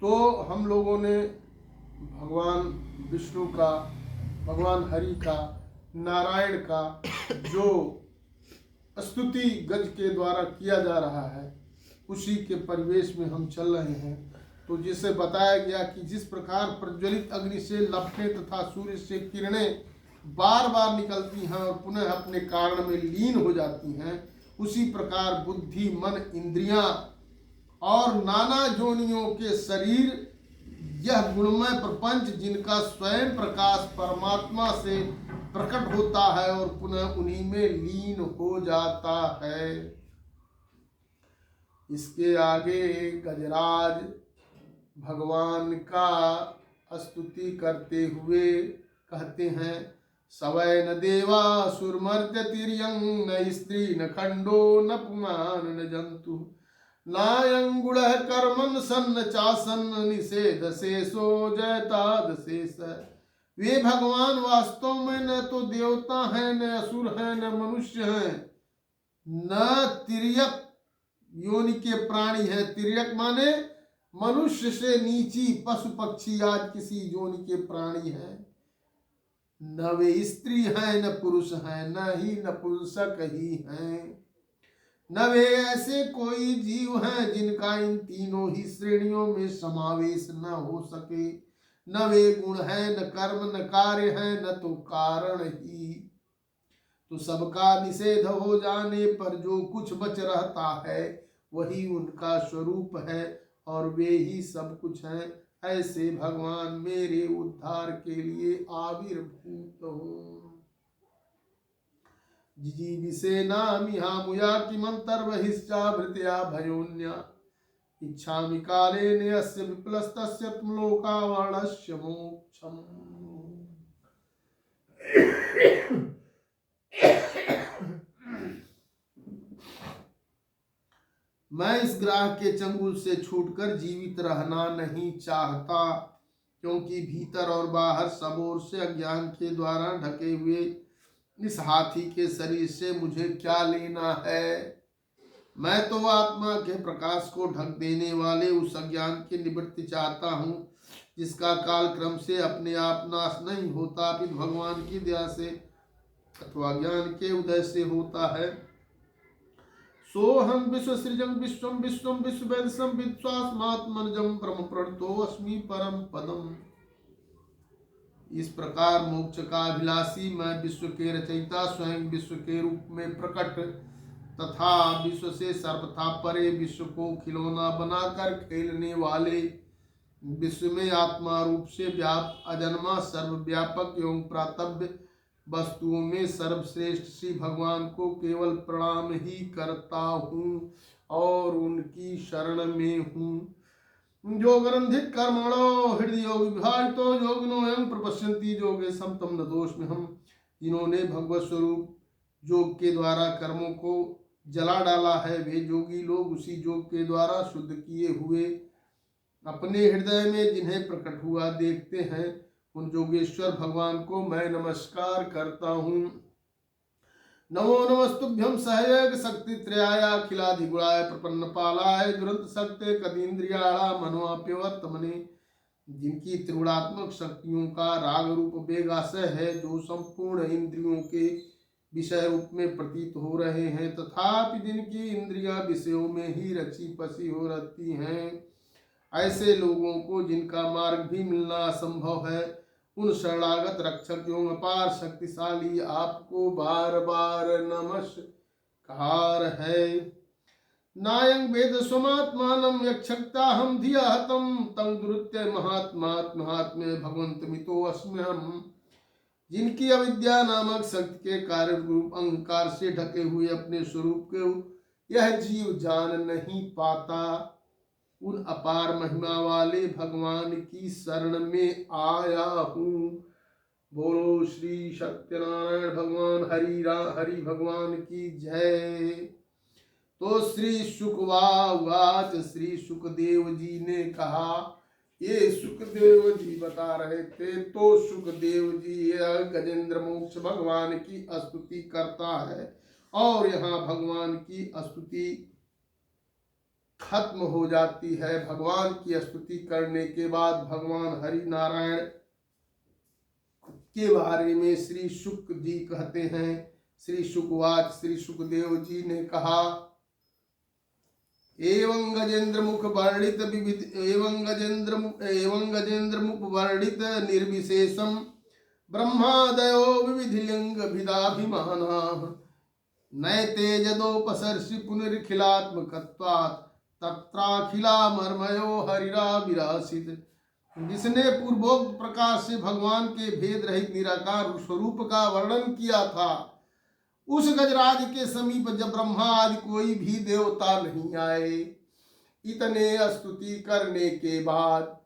तो हम लोगों ने भगवान विष्णु का, भगवान हरि का, नारायण का जो स्तुति गज के द्वारा किया जा रहा है, उसी के परिवेश में हम चल रहे हैं। तो जिसे बताया गया कि जिस प्रकार प्रज्वलित अग्नि से लपटें तथा सूर्य से किरणें बार बार निकलती हैं और पुनः अपने कारण में लीन हो जाती हैं, उसी प्रकार बुद्धि, मन, इंद्रियां और नाना जोनियों के शरीर, यह गुणमय प्रपंच जिनका स्वयं प्रकाश परमात्मा से प्रकट होता है और पुनः उन्हीं में लीन हो जाता है। इसके आगे गजराज भगवान का स्तुति करते हुए कहते हैं, सवै न देवा सुरमर्त्य तिर्यं, न स्त्री न खंडो न पुमान न जंतु, नायंगुण कर्मन सन्न चासन निषेध शेषो जयताद शेष। वे भगवान वास्तव में न तो देवता हैं, न असुर हैं, न मनुष्य हैं, न तिर्यक योनि के प्राणी है। तिर्यक माने मनुष्य से नीची पशु पक्षी आज किसी योनि के प्राणी है। न वे स्त्री हैं न पुरुष हैं, न ही नपुंसक ही हैं, न वे ऐसे कोई जीव हैं जिनका इन तीनों ही श्रेणियों में समावेश न हो सके। न वे गुण है, न कर्म, न कार्य है, न तो कारण ही। तो सबका निषेध हो जाने पर जो कुछ बच रहता है वही उनका स्वरूप है और वे ही सब कुछ हैं। ऐसे भगवान मेरे उद्धार के लिए आविर्भूत हो। जिजीविषेनामिहामुया किमन्तर्बहिश्चाभृत्या भयोन्या, इच्छामि कालेन यस्य विप्लस्तस्य तुम लोकावाणस्य मोक्षम्। मैं इस ग्राह के चंगुल से छूटकर जीवित रहना नहीं चाहता, क्योंकि भीतर और बाहर सब ओर से अज्ञान के द्वारा ढके हुए इस हाथी के शरीर से मुझे क्या लेना है। मैं तो आत्मा के प्रकाश को ढक देने वाले उस अज्ञान की निवृत्ति चाहता हूँ, जिसका काल क्रम से अपने आप नाश नहीं होता, फिर भगवान की दया से अथवा ज्ञान के उदय से होता है। सोहम विश्वसृजं विश्वं विश्वं विश्ववेदसं विश्वास्मात्मनजं ब्रह्म प्रणतो अस्मि परम पदम। इस प्रकार मोक्ष का अभिलाषी मैं विश्व के रचयिता स्वयं विश्व के रूप में प्रकट तथा विश्व से सर्वथा परे, विश्व को खिलौना बनाकर खेलने वाले, विश्व में आत्मा रूप से व्याप्त अजन्मा सर्वव्यापक एवं प्रातव्य वस्तुओं में सर्वश्रेष्ठ श्री भगवान को केवल प्रणाम ही करता हूँ और उनकी शरण में हूँ। योगरंधित कर्मणो हृदय विभाजितो योगिनो एवं प्रपश्यन्ति योगे समतम न दोष में हम। जिन्होंने भगवत स्वरूप योग के द्वारा कर्मों को जला डाला है, वे योगी लोग उसी योग के द्वारा शुद्ध किए हुए अपने हृदय में जिन्हें प्रकट हुआ देखते हैं, उन योगेश्वर भगवान को मैं नमस्कार करता हूँ। नमो नमस्तुभ्यं सहयोग शक्ति त्रयाय अखिलाधिगुणाय प्रपन्न पालाय दुरंत शक्ते कदीन्द्रियाणा मनोप्यवर्तमने। जिनकी त्रिगुणात्मक शक्तियों का राग रूप वेगाशय है, जो संपूर्ण इंद्रियों के विषय रूप में प्रतीत हो रहे हैं, तथापि जिनकी इंद्रियां विषयों में ही रची पसी हो रहती हैं, ऐसे लोगों को जिनका मार्ग भी मिलना असंभव है, उन शरणागत रक्षक एवं अपार शक्तिशाली आपको बार बार नमस्कार है। नायं वेद स्वमात्मानं यक्षक्ता हम धिया हतम तं दुरुत्य महात्म्य भगवंतमितो अस्म्यहम्। जिनकी अविद्या नामक शक्ति के कार्य रूप अहंकार से ढके हुए अपने स्वरूप को यह जीव जान नहीं पाता, उन अपार महिमा वाले भगवान की शरण में आया हूँ। बोलो श्री सत्यनारायण भगवान हरि भगवान की जय। तो श्री शुकवाच, श्री सुखदेव जी ने कहा, ये सुखदेव जी बता रहे थे, तो सुखदेव जी गजेंद्र मोक्ष भगवान की स्तुति करता है और यहाँ भगवान की स्तुति खत्म हो जाती है। भगवान की स्तुति करने के बाद भगवान हरि नारायण के बारे में श्री शुक जी कहते हैं, श्री शुकवाच, श्री सुखदेव जी ने कहा, एवं गजेंद्र मुख वर्णित विविध एवं गजेंद्र मुख वर्णित निर्विशेषम ब्रह्मादयो विविधिलिंग भिदाभिमाना नैते जदोपसर्षि पुनर्खिलात्मकत्वात् तत्राखिला मर्मयो हरिरा विरासित। जिसने पूर्वोक्त प्रकार से भगवान के भेद रहित निराकार स्वरूप का वर्णन किया था, उस गजराज के समीप जब ब्रह्मा आदि कोई भी देवता नहीं आए। इतने स्तुति करने के बाद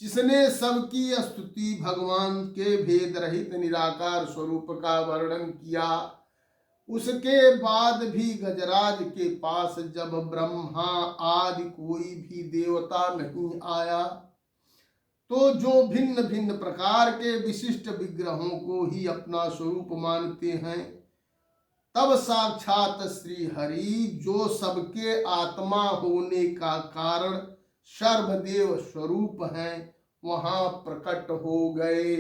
जिसने सबकी स्तुति भगवान के भेद रहित निराकार स्वरूप का वर्णन किया, उसके बाद भी गजराज के पास जब ब्रह्मा आदि कोई भी देवता नहीं आया, तो जो भिन्न भिन्न प्रकार के विशिष्ट विग्रहों को ही अपना स्वरूप मानते हैं, तब साक्षात श्री हरि जो सबके आत्मा होने का कारण सर्वदेव स्वरूप हैं, वहां प्रकट हो गए।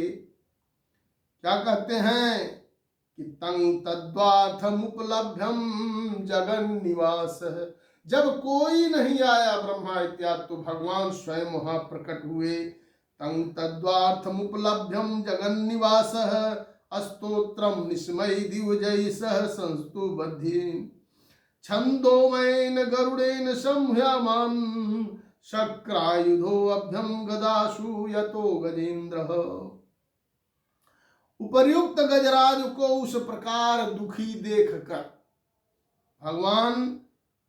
क्या कहते हैं कि तं तद्वार्थमुपलभ्यम जगन निवास। जब कोई नहीं आया ब्रह्मा इत्यादि, तो भगवान स्वयं वहां प्रकट हुए। तं तद्वार्थमुपलभ्यम जगन निवास स्तोत्रम निस्मय दिवजय सह संस्तु बद्धि छंदोमयेन गरुडेन संह्यामान शक्रायुधो अभ्यम गदाशु यतो गजेंद्र। उपर्युक्त गजराज को उस प्रकार दुखी देखकर, भगवान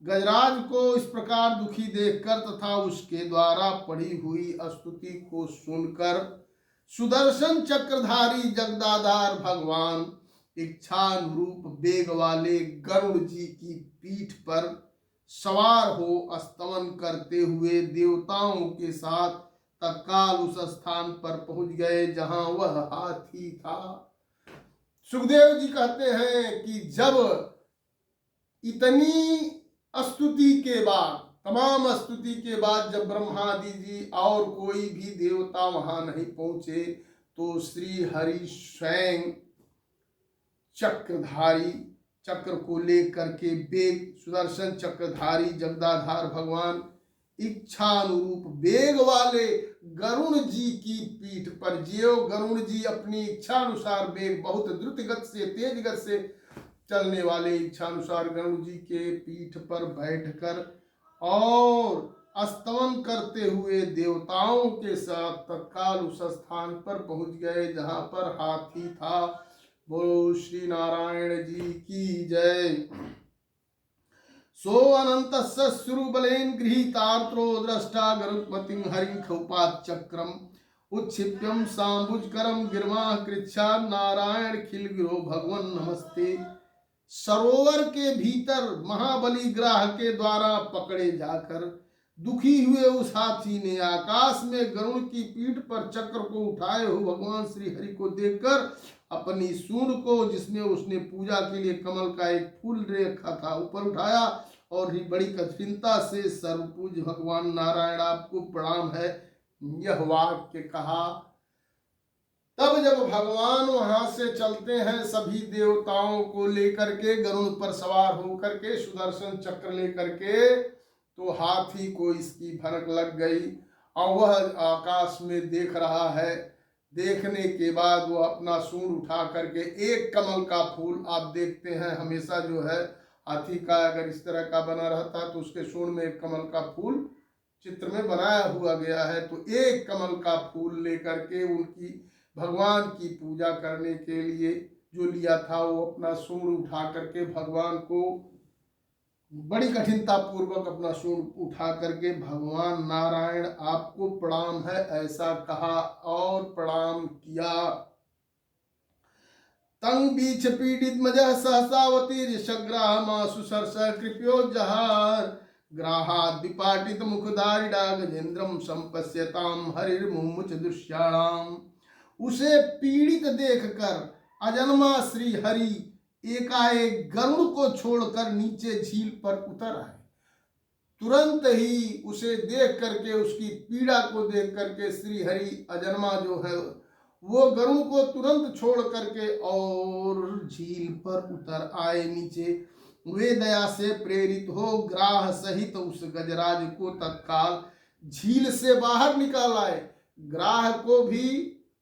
गजराज को इस प्रकार दुखी देखकर तथा उसके द्वारा पढ़ी हुई स्तुति को सुनकर सुदर्शन चक्रधारी जगदाधार भगवान इच्छानुरूप वेग वाले गरुड़ जी की पीठ पर सवार हो स्तमन करते हुए देवताओं के साथ तत्काल उस स्थान पर पहुंच गए जहां वह हाथी था। सुखदेव जी कहते हैं कि जब इतनी स्तुति के बाद, तमाम स्तुति के बाद जब ब्रह्मादि जी और कोई भी देवता वहां नहीं पहुंचे, तो श्री हरि स्वयं चक्रधारी, चक्र को लेकर के वेग, सुदर्शन चक्रधारी जगदाधार भगवान इच्छानुरूप वेग वाले गरुण जी की पीठ पर, जो गरुण जी अपनी इच्छा अनुसार वेग, बहुत द्रुत गति से, तेज गति से चलने वाले इच्छानुसार गरुण जी के पीठ पर बैठकर और स्तमन करते हुए देवताओं के साथ तत्काल उस स्थान पर पहुंच गए जहां पर हाथी था। बोलो श्री नारायण जी की जय। सो अनंतस्य सुरुबलेन गृहीतार्त्रो दृष्टा गरुत्मतिं हरिं खौपात् चक्रम उच्छिप्यम सांबुजकरम गिरमा कृच्छा नारायण खिल गिरो भगवन नमस्ते। सरोवर के भीतर महाबली ग्राह के द्वारा पकड़े जाकर दुखी हुए उस हाथी ने आकाश में गरुड़ की पीठ पर चक्र को उठाए हुए भगवान श्री हरि को देखकर अपनी सूंड को, जिसमें उसने पूजा के लिए कमल का एक फूल रखा था, ऊपर उठाया और ही बड़ी कठिनता से सर्वपूज्य भगवान नारायण आपको प्रणाम है, यह वाक्य कहा। तब जब भगवान वहां से चलते हैं सभी देवताओं को लेकर के, गरुड़ पर सवार होकर के, सुदर्शन चक्र लेकर के, तो हाथी को इसकी भनक लग गई और वह आकाश में देख रहा है। देखने के बाद वो अपना सूंड उठा करके एक कमल का फूल, आप देखते हैं हमेशा जो है हाथी का अगर इस तरह का बना रहता तो उसके सूंड में एक कमल का फूल चित्र में बनाया हुआ गया है, तो एक कमल का फूल लेकर के उनकी भगवान की पूजा करने के लिए जो लिया था, वो अपना सूंड उठा करके भगवान को बड़ी कठिनता पूर्वक अपना सूंड उठा करके भगवान नारायण आपको प्रणाम है ऐसा कहा और प्रणाम किया। तंग बीच पीड़ित मजह सहसावती ऋषग्रामासु सरस कृप्योजहार ग्राहाद विपाटित मुखधारिणा गजेंद्रम संपश्यताम हरिर्मुमुच दुष्याणाम। उसे पीड़ित देखकर अजन्मा श्री हरि एकाएक गरुड़ को छोड़कर नीचे झील पर उतर आए। तुरंत ही उसे देख करके, उसकी पीड़ा को देख करके श्री हरि अजन्मा जो है वो गरुड़ को तुरंत छोड़ करके और झील पर उतर आए नीचे। वे दया से प्रेरित हो ग्राह सहित उस गजराज को तत्काल झील से बाहर निकाल आए। ग्राह को भी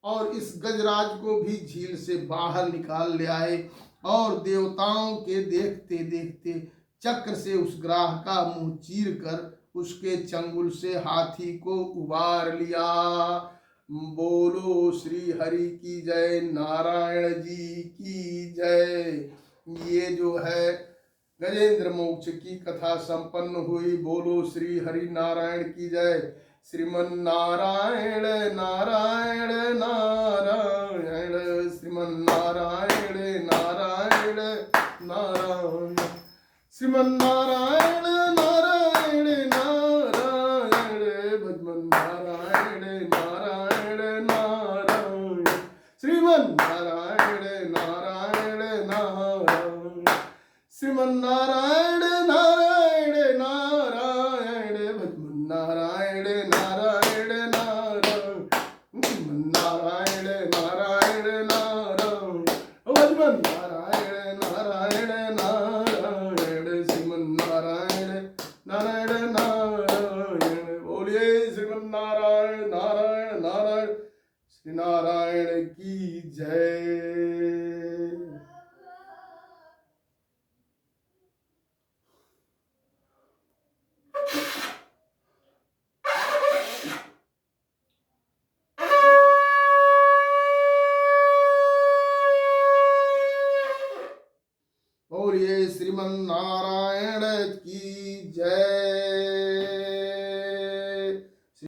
और इस गजराज को भी झील से बाहर निकाल ले आए और देवताओं के देखते देखते चक्र से उस ग्राह का मुंह चीर कर उसके चंगुल से हाथी को उबार लिया। बोलो श्री हरि की जय, नारायण जी की जय। ये जो है गजेंद्र मोक्ष की कथा संपन्न हुई। बोलो श्री हरि नारायण की जय। श्रीमन नारायण नारायण नारायण, श्रीमन नारायण नारायण नारायण, श्रीमन नारायण नारायण नारायण, भजमन नारायण नारायण नारायण, श्रीमन नारायण नारायण नारायण, श्रीमन नारायण नारायण नारायण, भजमन नारायण नारायण नारायण, श्रीमन नारायण नारायण नारायण, भजमन नारायण नारायण नारायण, श्रीमन नारायण नारायण नारायण। बोलिए श्रीमन नारायण नारायण नारायण, श्री नारायण की जय।